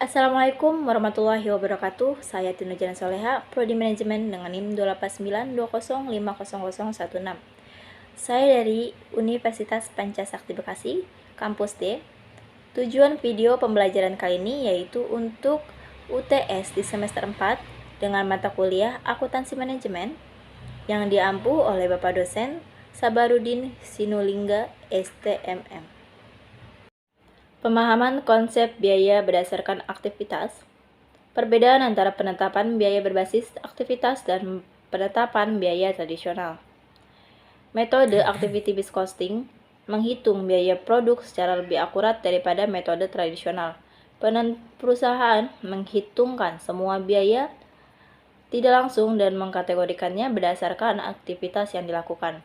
Assalamualaikum warahmatullahi wabarakatuh. Saya Tino Jalan Soleha, Prodi Manajemen dengan NIM 28920500016. Saya dari Universitas Pancasakti Bekasi, Kampus D. Tujuan video pembelajaran kali ini yaitu untuk UTS di semester 4 dengan mata kuliah Akuntansi Manajemen yang diampu oleh Bapak dosen Sabarudin Sinulingga, STMM. Pemahaman konsep biaya berdasarkan aktivitas. Perbedaan antara penetapan biaya berbasis aktivitas dan penetapan biaya tradisional. Metode activity-based costing menghitung biaya produk secara lebih akurat daripada metode tradisional. Perusahaan menghitungkan semua biaya tidak langsung dan mengkategorikannya berdasarkan aktivitas yang dilakukan.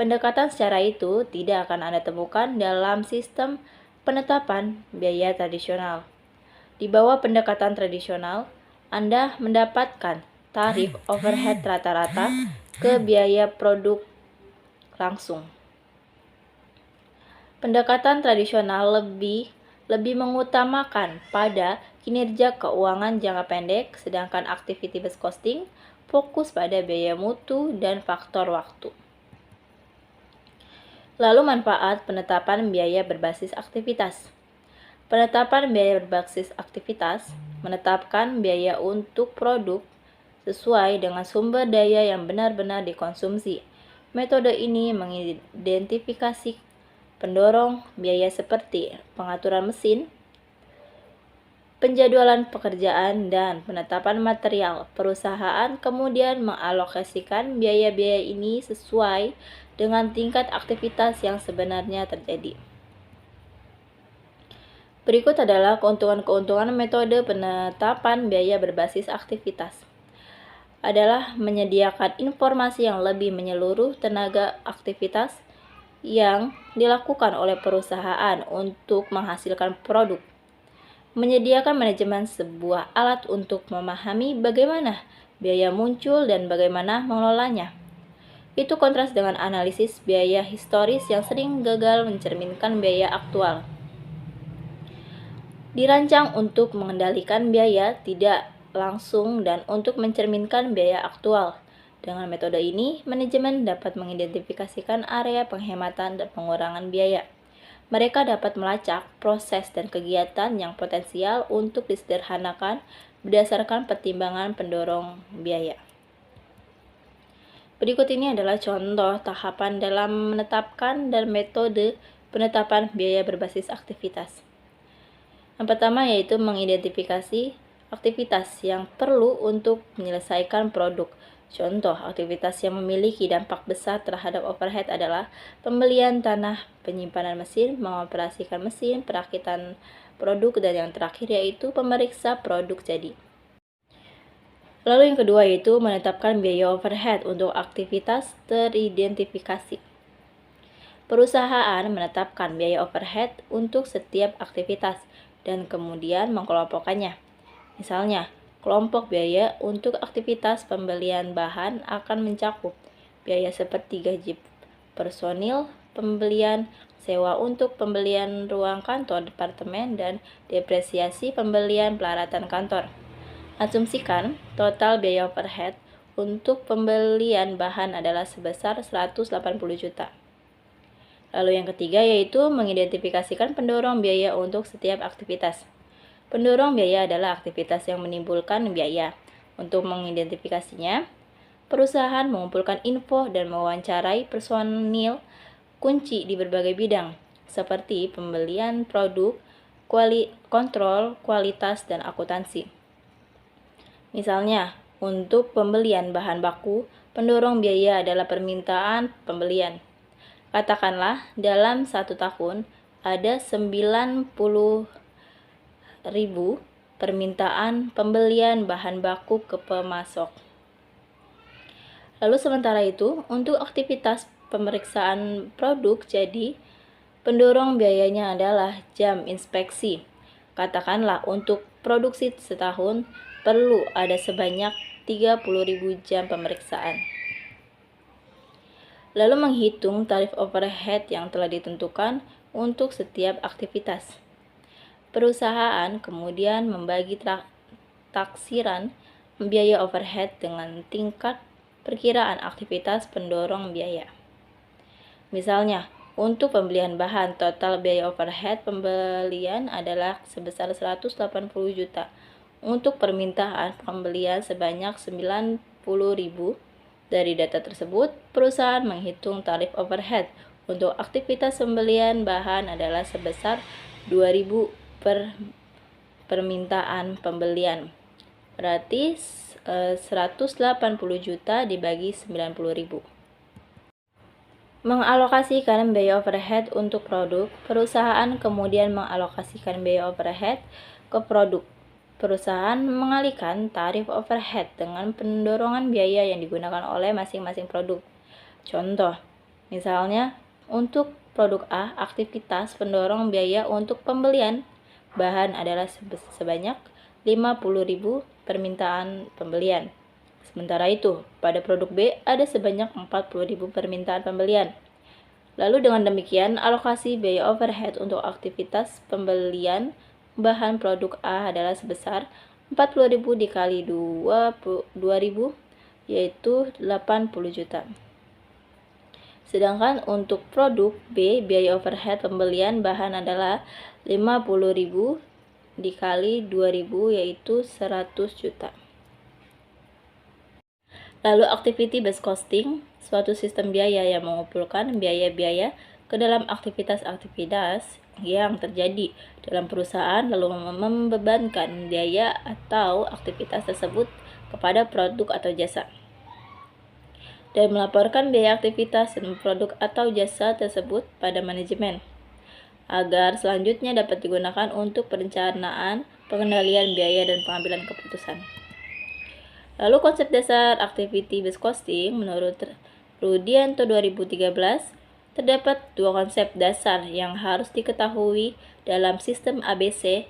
Pendekatan secara itu tidak akan Anda temukan dalam sistem penetapan biaya tradisional. Di bawah pendekatan tradisional, Anda mendapatkan tarif overhead rata-rata ke biaya produk langsung. Pendekatan tradisional lebih mengutamakan pada kinerja keuangan jangka pendek, sedangkan activity-based costing fokus pada biaya mutu dan faktor waktu. Lalu manfaat penetapan biaya berbasis aktivitas. Penetapan biaya berbasis aktivitas menetapkan biaya untuk produk sesuai dengan sumber daya yang benar-benar dikonsumsi. Metode ini mengidentifikasi pendorong biaya seperti pengaturan mesin, penjadwalan pekerjaan, dan penetapan material. Perusahaan kemudian mengalokasikan biaya-biaya ini sesuai dengan tingkat aktivitas yang sebenarnya terjadi. Berikut adalah keuntungan-keuntungan metode penetapan biaya berbasis aktivitas. Adalah menyediakan informasi yang lebih menyeluruh tenaga aktivitas yang dilakukan oleh perusahaan untuk menghasilkan produk. Menyediakan manajemen sebuah alat untuk memahami bagaimana biaya muncul dan bagaimana mengelolanya. Itu kontras dengan analisis biaya historis yang sering gagal mencerminkan biaya aktual. Dirancang untuk mengendalikan biaya tidak langsung dan untuk mencerminkan biaya aktual. Dengan metode ini, manajemen dapat mengidentifikasikan area penghematan dan pengurangan biaya. Mereka dapat melacak proses dan kegiatan yang potensial untuk disederhanakan berdasarkan pertimbangan pendorong biaya. Berikut ini adalah contoh tahapan dalam menetapkan dan metode penetapan biaya berbasis aktivitas. Yang pertama yaitu mengidentifikasi aktivitas yang perlu untuk menyelesaikan produk. Contoh aktivitas yang memiliki dampak besar terhadap overhead adalah pembelian tanah, penyimpanan mesin, mengoperasikan mesin, perakitan produk, dan yang terakhir yaitu pemeriksa produk jadi. Lalu yang kedua yaitu menetapkan biaya overhead untuk aktivitas teridentifikasi. Perusahaan menetapkan biaya overhead untuk setiap aktivitas dan kemudian mengelompokkannya. Misalnya, kelompok biaya untuk aktivitas pembelian bahan akan mencakup biaya seperti gaji personil, pembelian sewa untuk pembelian ruang kantor departemen, dan depresiasi pembelian peralatan kantor. Asumsikan total biaya overhead untuk pembelian bahan adalah sebesar 180 juta. Lalu yang ketiga yaitu mengidentifikasikan pendorong biaya untuk setiap aktivitas. Pendorong biaya adalah aktivitas yang menimbulkan biaya. Untuk mengidentifikasinya, perusahaan mengumpulkan info dan mewawancarai personil kunci di berbagai bidang, seperti pembelian produk, kontrol, kualitas, dan akuntansi. Misalnya, untuk pembelian bahan baku, pendorong biaya adalah permintaan pembelian. Katakanlah, dalam 1 tahun ada 90.000 permintaan pembelian bahan baku ke pemasok. Lalu sementara itu, untuk aktivitas pemeriksaan produk jadi, pendorong biayanya adalah jam inspeksi. Katakanlah, untuk produksi setahun perlu ada sebanyak 30.000 jam pemeriksaan. Lalu menghitung tarif overhead yang telah ditentukan untuk setiap aktivitas. Perusahaan kemudian membagi taksiran biaya overhead dengan tingkat perkiraan aktivitas pendorong biaya. Misalnya, untuk pembelian bahan, total biaya overhead pembelian adalah sebesar 180 juta. Untuk permintaan pembelian sebanyak 90.000. Dari data tersebut, perusahaan menghitung tarif overhead untuk aktivitas pembelian bahan adalah sebesar 2.000 per permintaan pembelian. Berarti 180 juta dibagi 90.000. Mengalokasikan biaya overhead untuk produk, perusahaan kemudian mengalokasikan biaya overhead ke produk. Perusahaan mengalihkan tarif overhead dengan pendorongan biaya yang digunakan oleh masing-masing produk. Contoh, misalnya untuk produk A, aktivitas pendorong biaya untuk pembelian bahan adalah sebanyak 50.000 permintaan pembelian. Sementara itu, pada produk B ada sebanyak 40.000 permintaan pembelian. Lalu dengan demikian, alokasi biaya overhead untuk aktivitas pembelian bahan produk A adalah sebesar 40.000 dikali 2.000, yaitu 80 juta. Sedangkan untuk produk B, biaya overhead pembelian bahan adalah 50.000 dikali 2.000, yaitu 100 juta. Lalu activity based costing, suatu sistem biaya yang mengumpulkan biaya-biaya ke dalam aktivitas-aktivitas yang terjadi dalam perusahaan lalu membebankan biaya atau aktivitas tersebut kepada produk atau jasa, dan melaporkan biaya aktivitas dan produk atau jasa tersebut pada manajemen, agar selanjutnya dapat digunakan untuk perencanaan, pengendalian biaya, dan pengambilan keputusan. Lalu konsep dasar activity based costing menurut Rudianto 2013, terdapat dua konsep dasar yang harus diketahui dalam sistem ABC,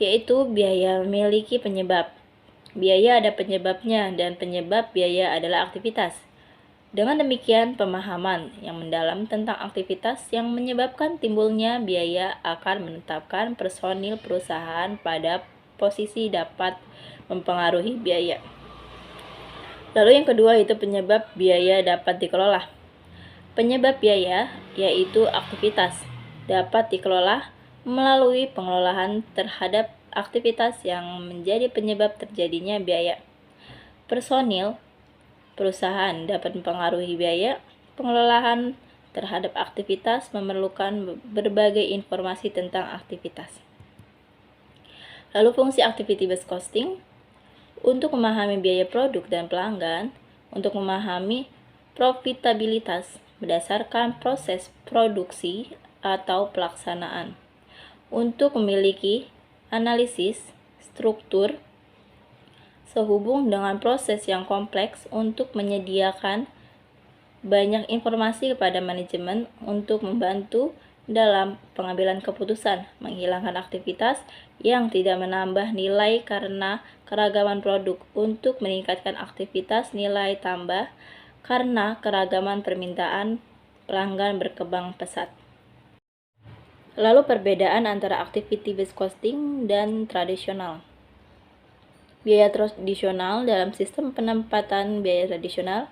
yaitu biaya memiliki penyebab. Biaya ada penyebabnya dan penyebab biaya adalah aktivitas. Dengan demikian, pemahaman yang mendalam tentang aktivitas yang menyebabkan timbulnya biaya akan menetapkan personil perusahaan pada posisi dapat mempengaruhi biaya. Lalu yang kedua itu penyebab biaya dapat dikelola. Penyebab biaya, yaitu aktivitas, dapat dikelola melalui pengelolaan terhadap aktivitas yang menjadi penyebab terjadinya biaya. Personil perusahaan dapat mempengaruhi biaya. Pengelolaan terhadap aktivitas memerlukan berbagai informasi tentang aktivitas. Lalu fungsi activity based costing untuk memahami biaya produk dan pelanggan, untuk memahami profitabilitas berdasarkan proses produksi atau pelaksanaan, untuk memiliki analisis struktur sehubung dengan proses yang kompleks, untuk menyediakan banyak informasi kepada manajemen untuk membantu dalam pengambilan keputusan, menghilangkan aktivitas yang tidak menambah nilai karena keragaman produk, untuk meningkatkan aktivitas nilai tambah karena keragaman permintaan pelanggan berkembang pesat. Lalu perbedaan antara activity based costing dan tradisional. Biaya tradisional dalam sistem penempatan biaya tradisional,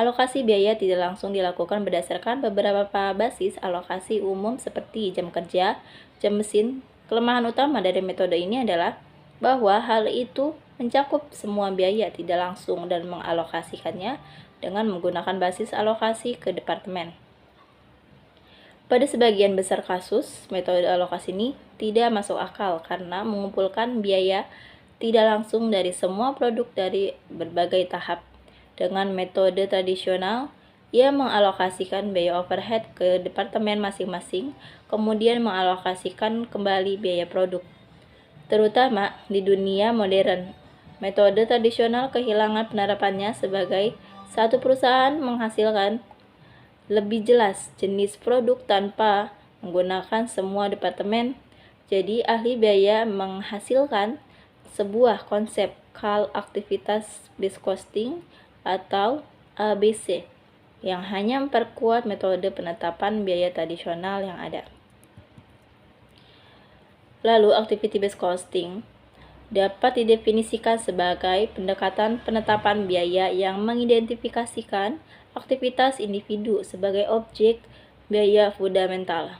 alokasi biaya tidak langsung dilakukan berdasarkan beberapa basis alokasi umum seperti jam kerja, jam mesin. Kelemahan utama dari metode ini adalah bahwa hal itu mencakup semua biaya tidak langsung dan mengalokasikannya dengan menggunakan basis alokasi ke departemen. Pada sebagian besar kasus, metode alokasi ini tidak masuk akal karena mengumpulkan biaya tidak langsung dari semua produk dari berbagai tahap. Dengan metode tradisional, ia mengalokasikan biaya overhead ke departemen masing-masing, kemudian mengalokasikan kembali biaya produk. Terutama di dunia modern, metode tradisional kehilangan penerapannya sebagai satu perusahaan menghasilkan lebih jelas jenis produk tanpa menggunakan semua departemen. Jadi ahli biaya menghasilkan sebuah konsep Cal Activities Based Costing atau ABC yang hanya memperkuat metode penetapan biaya tradisional yang ada. Lalu, activity based costing dapat didefinisikan sebagai pendekatan penetapan biaya yang mengidentifikasikan aktivitas individu sebagai objek biaya fundamental.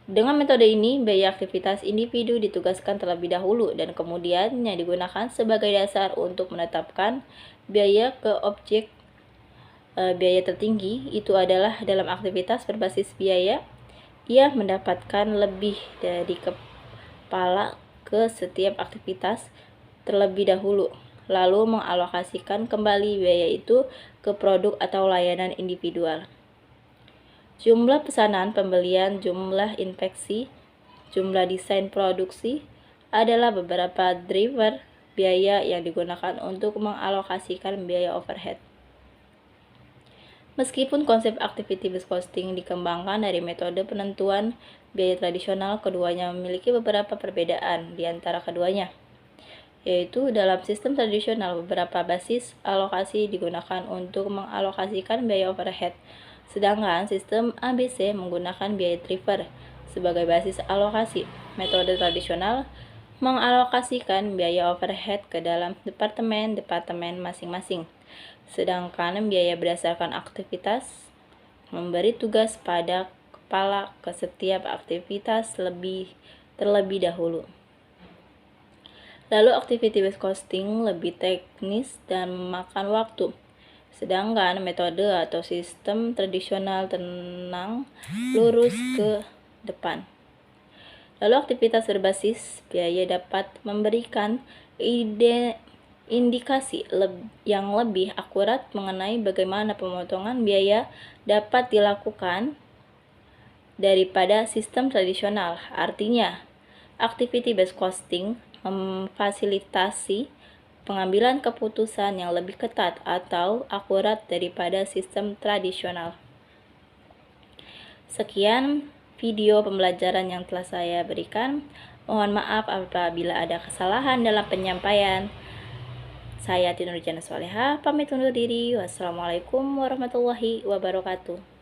Dengan metode ini, biaya aktivitas individu ditugaskan terlebih dahulu dan kemudiannya digunakan sebagai dasar untuk menetapkan biaya ke objek biaya tertinggi. Itu adalah dalam aktivitas berbasis biaya, ia mendapatkan lebih dari kepala ke setiap aktivitas terlebih dahulu, lalu mengalokasikan kembali biaya itu ke produk atau layanan individual. Jumlah pesanan pembelian, jumlah infeksi, jumlah desain produksi adalah beberapa driver biaya yang digunakan untuk mengalokasikan biaya overhead. Meskipun konsep activity based costing dikembangkan dari metode penentuan biaya tradisional, keduanya memiliki beberapa perbedaan di antara keduanya, yaitu dalam sistem tradisional beberapa basis alokasi digunakan untuk mengalokasikan biaya overhead, sedangkan sistem ABC menggunakan biaya driver sebagai basis alokasi. Metode tradisional mengalokasikan biaya overhead ke dalam departemen-departemen masing-masing, sedangkan biaya berdasarkan aktivitas memberi tugas pada kepala ke setiap aktivitas terlebih dahulu. Lalu activity based costing lebih teknis dan memakan waktu, sedangkan metode atau sistem tradisional tenang lurus ke depan. Lalu aktivitas berbasis biaya dapat memberikan indikasi yang lebih akurat mengenai bagaimana pemotongan biaya dapat dilakukan daripada sistem tradisional. Artinya, activity based costing memfasilitasi pengambilan keputusan yang lebih ketat atau akurat daripada sistem tradisional. Sekian video pembelajaran yang telah saya berikan. Mohon maaf apabila ada kesalahan dalam penyampaian. Saya Tinurjana Soleha, pamit undur diri. Wassalamualaikum warahmatullahi wabarakatuh.